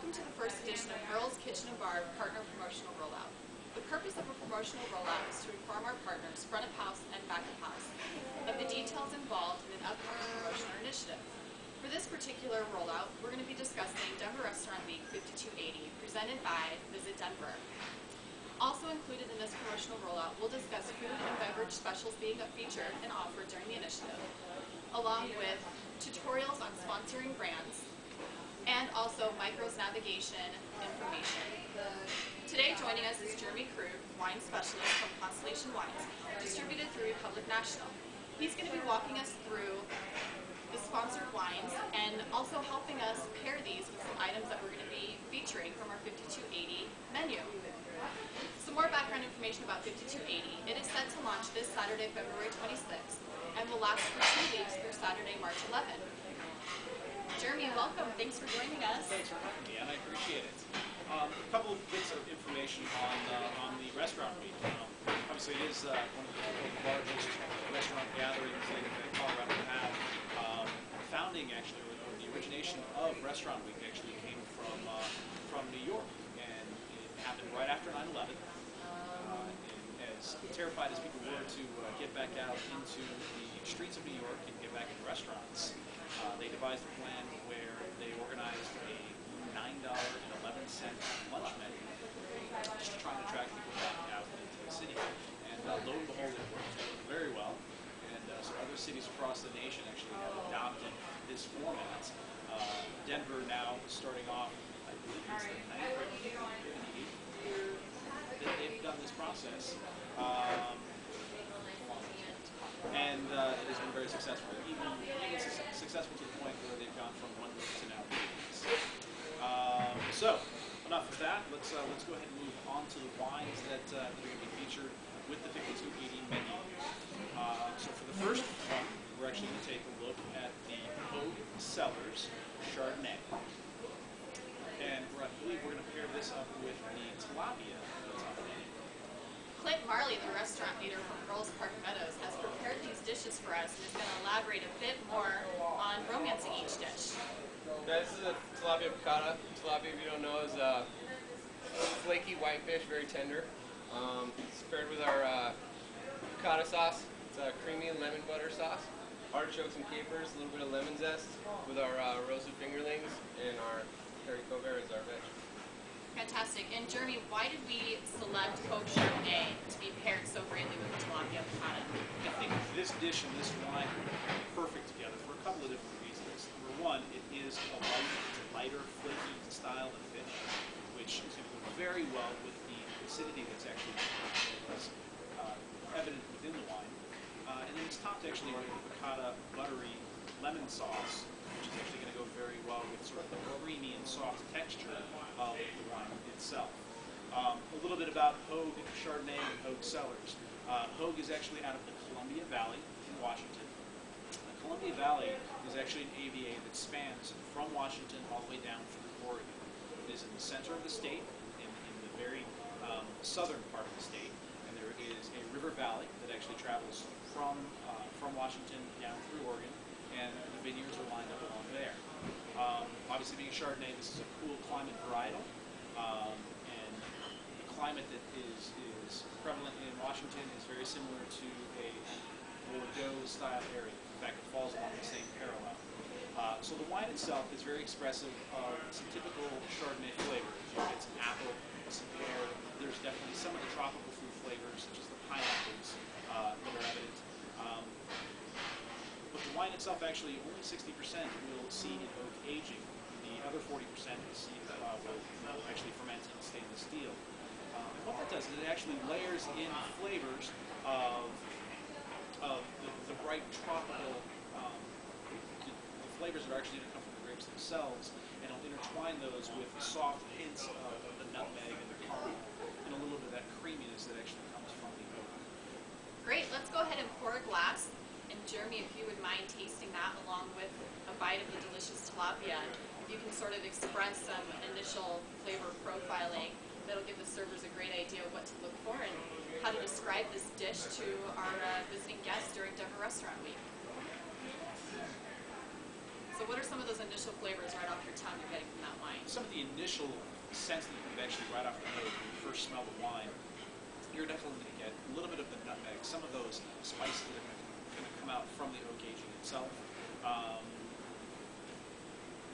Welcome to the first edition of Earls Kitchen Bar Partner Promotional Rollout. The purpose of a promotional rollout is to inform our partners, front of house and back of house, of the details involved in an upcoming promotion or initiative. For this particular rollout, we're going to be discussing Denver Restaurant Week 5280, presented by Visit Denver. Also included in this promotional rollout, we'll discuss food and beverage specials being featured and offered during the initiative, along with tutorials on sponsoring brands, and also micros navigation information. Today joining us is Jeremy Krug, wine specialist from Constellation Wines, distributed through Republic National. He's going to be walking us through the sponsored wines and also helping us pair these with some items that we're going to be featuring from our 5280 menu. Some more background information about 5280. It is set to launch this Saturday, February 26th, and will last for 2 weeks through Saturday, March 11th. Jeremy, welcome. Thanks for joining us. Thanks for having me, and I appreciate it. A couple of bits of information on the restaurant week. Obviously, it is one of the largest restaurant gatherings that Colorado can have. Founding, actually, or the origination of Restaurant Week actually came from New York, and it happened right after 9/11. As terrified as people were to get back out into the streets of New York and get back into restaurants, they devised a plan where they organized a $9.11 lunch menu, just trying to attract people back out into the city. And lo and behold, it worked very well. And so other cities across the nation actually have adopted this format. Denver now starting off, I believe it's the 9th year that they've done this process. And it has been very successful, even successful to the point where they've gone from 1 week to now 3 weeks. So, enough of that. Let's go ahead and move on to the wines that are going to be featured with the 5280 menu. So for the first one, we're actually going to take a look at the Hogue Cellars Chardonnay. And I believe we're going to pair this up with the tilapia that's on the menu. Clint Marley, the restaurant leader from Earls Park Meadows, has prepared these dishes for us and is going to elaborate a bit more on romancing each dish. This is a tilapia piccata. Tilapia, if you don't know, is a flaky white fish, very tender. It's paired with our piccata sauce. It's a creamy lemon butter sauce. Artichokes and capers, a little bit of lemon zest with our roasted fingerlings, and our haricot vert is our veg. Fantastic. And Jeremy, why did we select Hogue Chardonnay to be paired so greatly with the tilapia piccata? I think this dish and this wine are perfect together for a couple of different reasons. Number one, it is a lighter, flaky style of fish, which is going to go very well with the acidity that's actually evident within the wine. And then it's topped actually with the piccata buttery lemon sauce, which is actually going to go very well with sort of the creamy and soft texture of the wine itself. A little bit about Hogue Chardonnay and Hogue Cellars. Hogue is actually out of the Columbia Valley in Washington. The Columbia Valley is actually an AVA that spans from Washington all the way down through Oregon. It is in the center of the state, in the very southern part of the state, and there is a river valley that actually travels from Washington down through Oregon, and the vineyards are lined up along there. Obviously, being a Chardonnay, this is a cool climate varietal, and the climate that is prevalent in Washington is very similar to a Bordeaux-style area. In fact, it falls along the same parallel. So the wine itself is very expressive of some typical Chardonnay flavors. You get some apple, some pear. There's definitely some of the tropical fruit flavors, such as the pineapples, that are evident. But the wine itself, actually, only 60% will see in oak aging. The other 40% will actually ferment in stainless steel. And what that does is it actually layers in flavors of the bright tropical, the flavors that are actually going to come from the grapes themselves, and it'll intertwine those with soft hints of the nutmeg and the caramel, and a little bit of that creaminess that actually comes from the oak. Great. Let's go ahead and pour a glass. And Jeremy, if you would mind tasting that along with a bite of the delicious tilapia, you can sort of express some initial flavor profiling that'll give the servers a great idea of what to look for and how to describe this dish to our visiting guests during Denver Restaurant Week. So what are some of those initial flavors right off your tongue you're getting from that wine? Some of the initial sense that you can get actually right off the nose when you first smell the wine. You're definitely going to get a little bit of the nutmeg, some of those spices that are going to come out from the oak aging itself.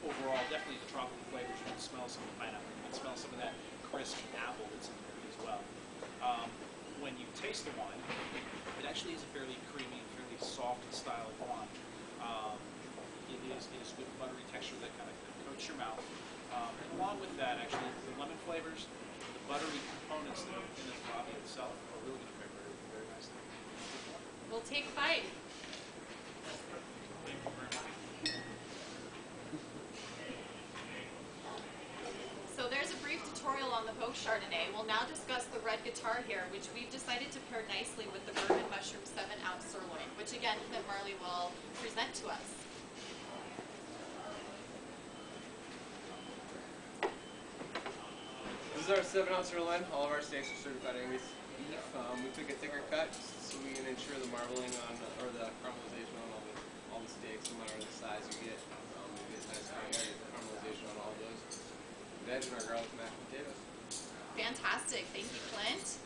Overall, definitely the tropical flavors. You can smell some of the pineapple. You can smell some of that crisp apple that's in there as well. When you taste the wine, it actually is a fairly creamy, fairly soft style of wine. It is good buttery texture that kind of coats your mouth. And along with that, actually, the lemon flavors, the buttery components that are in the tilapia itself are really going to pair very, very nicely. We'll take a bite. Thank you very much. So there's a brief tutorial on the poke Chardonnay. We'll now discuss the red guitar here, which we've decided to pair nicely with the bourbon mushroom 7-ounce sirloin, which again, Clint Marley will present to us. This is our 7-ounce sirloin. All of our steaks are certified Angus beef. We took a thicker cut so we can ensure the marbling on, or the caramelization on all the steaks, no matter the size you get. You get nice caramelization on all those. Veg and our garlic mashed potatoes. Fantastic. Thank you, Clint.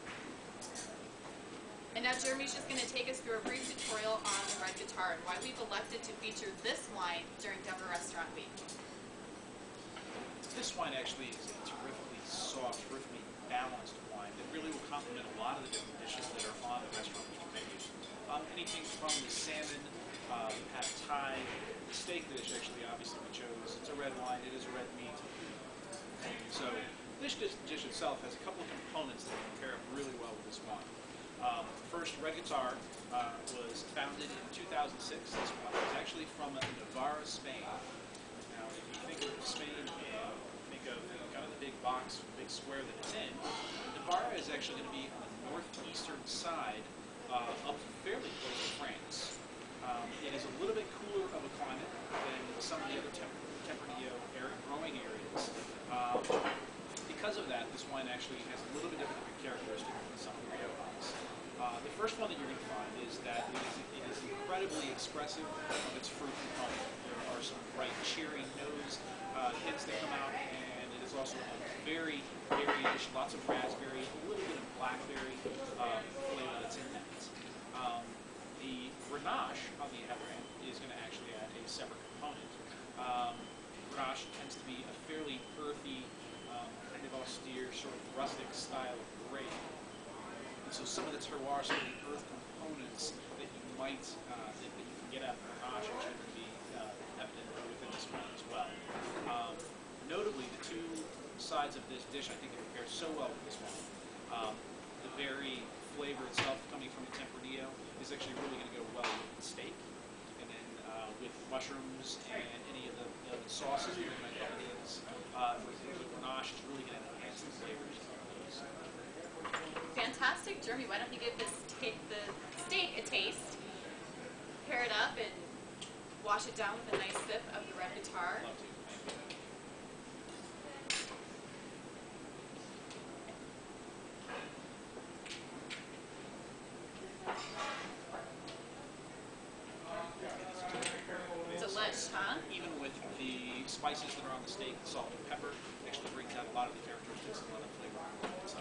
And now Jeremy's just going to take us through a brief tutorial on the red guitar and why we've elected to feature this wine during Denver Restaurant Week. This wine actually is a terrifically soft, terrifically balanced wine that really will complement a lot of the different dishes that are on the restaurant menu. Anything from the salmon, pad thai, the steak dish actually obviously we chose. It's a red wine, it is a red meat. So this dish itself has a couple of components that pair up really well with this wine. First, Red Guitar was founded in 2006. This wine is actually from Navarra, Spain. Now, if you think of Spain and think of kind of the big box, big square that it's in, Navarra is actually going to be on the northeastern side up fairly close to France. It is a little bit cooler of a climate than some of the other Tempranillo growing areas. Because of that, this wine actually has a little bit different characteristics than some of the Riojas. The first one that you're going to find is that it is incredibly expressive of its fruit component. There are some bright cherry nose hints that come out, and it is also a very berry-ish, lots of raspberry, a little bit of blackberry flavor that's in that. The Grenache, on the other hand, is going to actually add a separate component. Grenache tends to be a fairly earthy, kind of austere, sort of rustic style of grape. And so some of the terroir, some of the earth components that you might, that you can get out of Grenache are going to be evident within this wine as well. Notably, the two sides of this dish, I think it pairs so well with this wine. The berry flavor itself coming from the Tempranillo is actually really going to go well with the steak. And then with mushrooms and any of the sauces that we might have in this, with Grenache, it's really going to enhance the flavors of those. Fantastic. Jeremy, why don't you give the steak a taste, pair it up, and wash it down with a nice sip of the red guitar. Love to. Delish, huh? Even with the spices that are on the steak, the salt and pepper actually brings out a lot of the characteristics and a lot of the flavor. So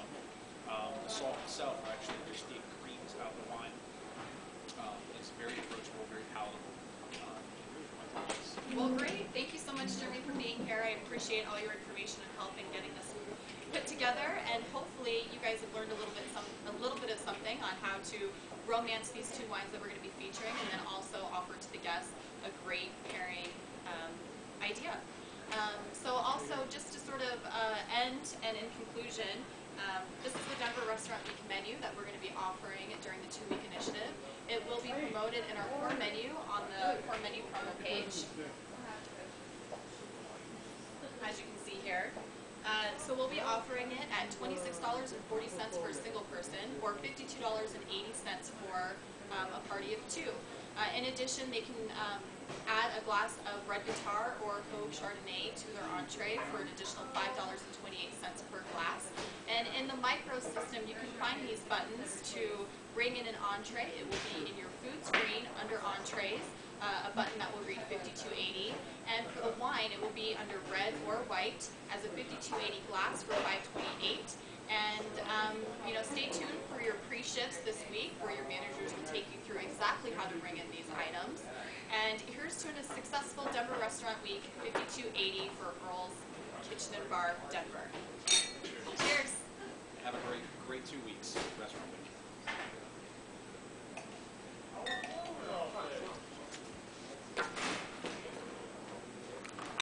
the salt itself actually just creams out the wine. It's very approachable, very palatable. Well, great. Thank you so much, Jeremy, for being here. I appreciate all your information and help in getting this put together, and hopefully you guys have learned a little bit of something on how to romance these two wines that we're going to be featuring, and then also offer to the guests a great pairing idea. So also, just to sort of end and in conclusion, this is the Denver Restaurant Week menu that we're going to be offering during the 2-week initiative. It will be promoted in our core menu on the core menu promo page, as you can see here. So we'll be offering it at $26.40 for a single person, or $52.80 for a party of 2. In addition, they can add a glass of Red Guitar or Haut Chardonnay to their entree for an additional $5.28 per glass. And in the micro system, you can find these buttons to bring in an entree. It will be in your food screen under entrees. a button that will read 5280. And for the wine, it will be under red or white as a 5280 glass for $528. And stay tuned for your pre-shifts this week, where your managers will take you through exactly how to bring in these items. And here's to a successful Denver Restaurant Week 5280 for Earls Kitchen Bar Denver. Cheers. Have a great 2 weeks, Restaurant Week.